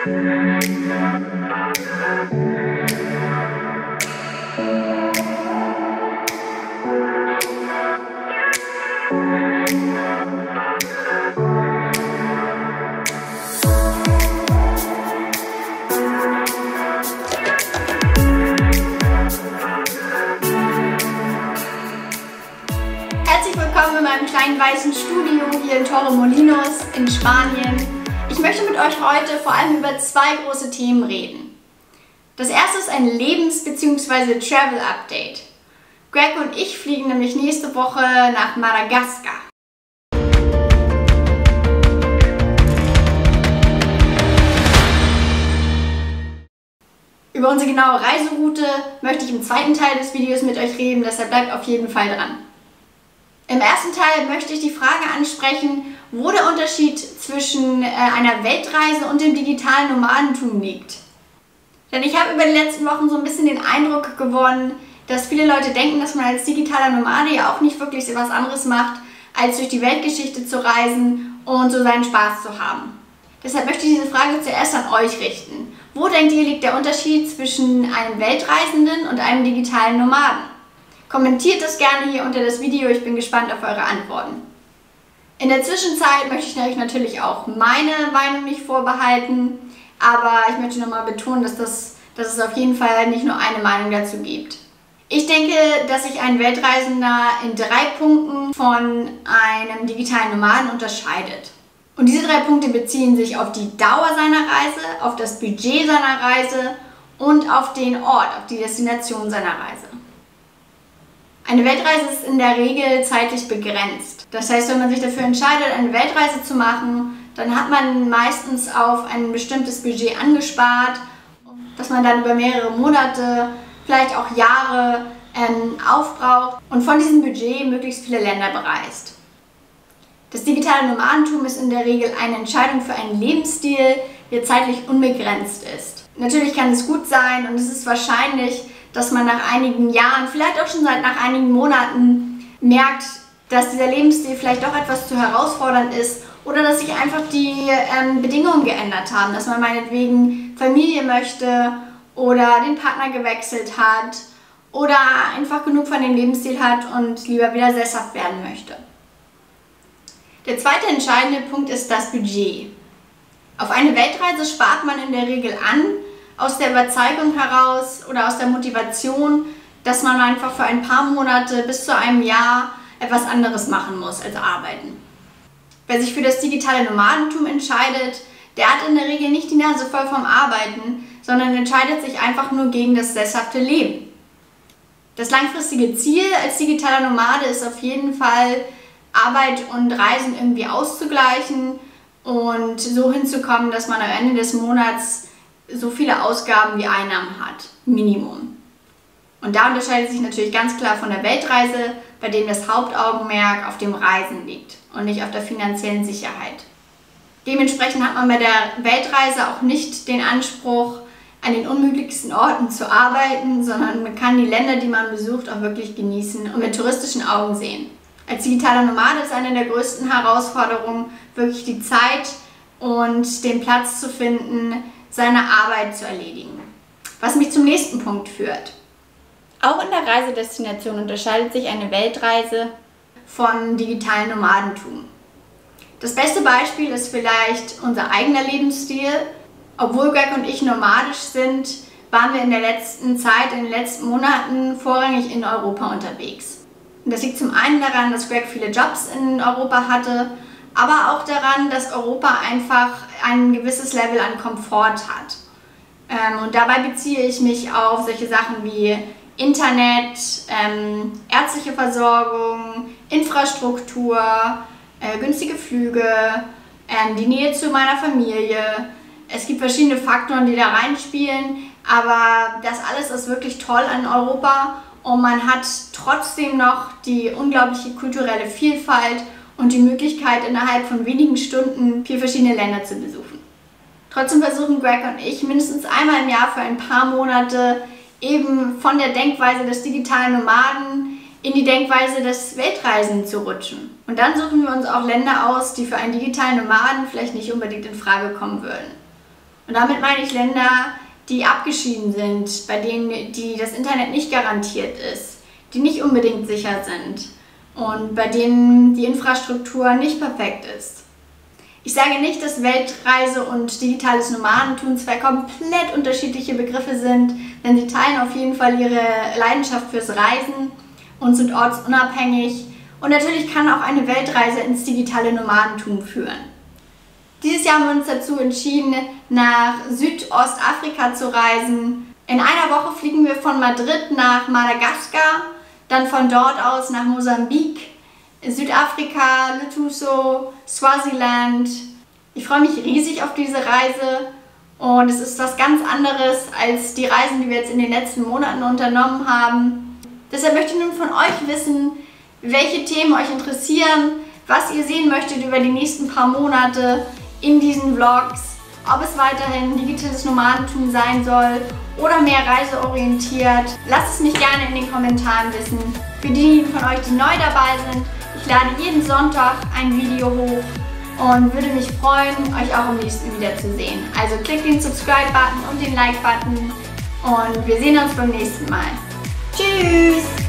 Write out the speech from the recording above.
Herzlich willkommen in meinem kleinen weißen Studio hier in Torremolinos in Spanien. Ich möchte mit euch heute vor allem über zwei große Themen reden. Das erste ist ein Lebens- bzw. Travel-Update. Greg und ich fliegen nämlich nächste Woche nach Madagaskar. Über unsere genaue Reiseroute möchte ich im zweiten Teil des Videos mit euch reden, deshalb bleibt auf jeden Fall dran. Im ersten Teil möchte ich die Frage ansprechen, wo der Unterschied zwischen einer Weltreise und dem digitalen Nomadentum liegt. Denn ich habe über die letzten Wochen so ein bisschen den Eindruck gewonnen, dass viele Leute denken, dass man als digitaler Nomade ja auch nicht wirklich so was anderes macht, als durch die Weltgeschichte zu reisen und so seinen Spaß zu haben. Deshalb möchte ich diese Frage zuerst an euch richten. Wo denkt ihr, liegt der Unterschied zwischen einem Weltreisenden und einem digitalen Nomaden? Kommentiert das gerne hier unter das Video, ich bin gespannt auf eure Antworten. In der Zwischenzeit möchte ich euch natürlich auch meine Meinung nicht vorbehalten, aber ich möchte nochmal betonen, dass es auf jeden Fall nicht nur eine Meinung dazu gibt. Ich denke, dass sich ein Weltreisender in 3 Punkten von einem digitalen Nomaden unterscheidet. Und diese 3 Punkte beziehen sich auf die Dauer seiner Reise, auf das Budget seiner Reise und auf den Ort, auf die Destination seiner Reise. Eine Weltreise ist in der Regel zeitlich begrenzt. Das heißt, wenn man sich dafür entscheidet, eine Weltreise zu machen, dann hat man meistens auf ein bestimmtes Budget angespart, das man dann über mehrere Monate, vielleicht auch Jahre aufbraucht und von diesem Budget möglichst viele Länder bereist. Das digitale Nomadentum ist in der Regel eine Entscheidung für einen Lebensstil, der zeitlich unbegrenzt ist. Natürlich kann es gut sein und es ist wahrscheinlich, dass man nach einigen Jahren, vielleicht auch schon nach einigen Monaten merkt, dass dieser Lebensstil vielleicht doch etwas zu herausfordernd ist oder dass sich einfach die Bedingungen geändert haben, dass man meinetwegen Familie möchte oder den Partner gewechselt hat oder einfach genug von dem Lebensstil hat und lieber wieder sesshaft werden möchte. Der zweite entscheidende Punkt ist das Budget. Auf eine Weltreise spart man in der Regel an, aus der Überzeugung heraus oder aus der Motivation, dass man einfach für ein paar Monate bis zu einem Jahr etwas anderes machen muss als arbeiten. Wer sich für das digitale Nomadentum entscheidet, der hat in der Regel nicht die Nase voll vom Arbeiten, sondern entscheidet sich einfach nur gegen das sesshafte Leben. Das langfristige Ziel als digitaler Nomade ist auf jeden Fall, Arbeit und Reisen irgendwie auszugleichen und so hinzukommen, dass man am Ende des Monats so viele Ausgaben wie Einnahmen hat, Minimum. Und da unterscheidet sich natürlich ganz klar von der Weltreise, bei dem das Hauptaugenmerk auf dem Reisen liegt und nicht auf der finanziellen Sicherheit. Dementsprechend hat man bei der Weltreise auch nicht den Anspruch, an den unmöglichsten Orten zu arbeiten, sondern man kann die Länder, die man besucht, auch wirklich genießen und mit touristischen Augen sehen. Als digitaler Nomade ist eine der größten Herausforderungen, wirklich die Zeit und den Platz zu finden, seine Arbeit zu erledigen. Was mich zum nächsten Punkt führt. Auch in der Reisedestination unterscheidet sich eine Weltreise von digitalen Nomadentum. Das beste Beispiel ist vielleicht unser eigener Lebensstil. Obwohl Greg und ich nomadisch sind, waren wir in der letzten Zeit, in den letzten Monaten vorrangig in Europa unterwegs. Und das liegt zum einen daran, dass Greg viele Jobs in Europa hatte, aber auch daran, dass Europa einfach ein gewisses Level an Komfort hat. Und dabei beziehe ich mich auf solche Sachen wie Internet, ärztliche Versorgung, Infrastruktur, günstige Flüge, die Nähe zu meiner Familie. Es gibt verschiedene Faktoren, die da reinspielen, aber das alles ist wirklich toll an Europa und man hat trotzdem noch die unglaubliche kulturelle Vielfalt und die Möglichkeit, innerhalb von wenigen Stunden 4 verschiedene Länder zu besuchen. Trotzdem versuchen Greg und ich mindestens einmal im Jahr für ein paar Monate eben von der Denkweise des digitalen Nomaden in die Denkweise des Weltreisenden zu rutschen. Und dann suchen wir uns auch Länder aus, die für einen digitalen Nomaden vielleicht nicht unbedingt in Frage kommen würden. Und damit meine ich Länder, die abgeschieden sind, bei denen das Internet nicht garantiert ist, die nicht unbedingt sicher sind und bei denen die Infrastruktur nicht perfekt ist. Ich sage nicht, dass Weltreise und digitales Nomadentum zwei komplett unterschiedliche Begriffe sind, denn sie teilen auf jeden Fall ihre Leidenschaft fürs Reisen und sind ortsunabhängig. Und natürlich kann auch eine Weltreise ins digitale Nomadentum führen. Dieses Jahr haben wir uns dazu entschieden, nach Südostafrika zu reisen. In einer Woche fliegen wir von Madrid nach Madagaskar, dann von dort aus nach Mosambik, Südafrika, Lesotho, Swasiland. Ich freue mich riesig auf diese Reise und es ist was ganz anderes als die Reisen, die wir jetzt in den letzten Monaten unternommen haben. Deshalb möchte ich nun von euch wissen, welche Themen euch interessieren, was ihr sehen möchtet über die nächsten paar Monate in diesen Vlogs, ob es weiterhin digitales Nomadentum sein soll oder mehr reiseorientiert. Lasst es mich gerne in den Kommentaren wissen. Für diejenigen von euch, die neu dabei sind, ich lade jeden Sonntag ein Video hoch und würde mich freuen, euch auch im nächsten wieder zu sehen. Also klickt den Subscribe-Button und den Like-Button und wir sehen uns beim nächsten Mal. Tschüss!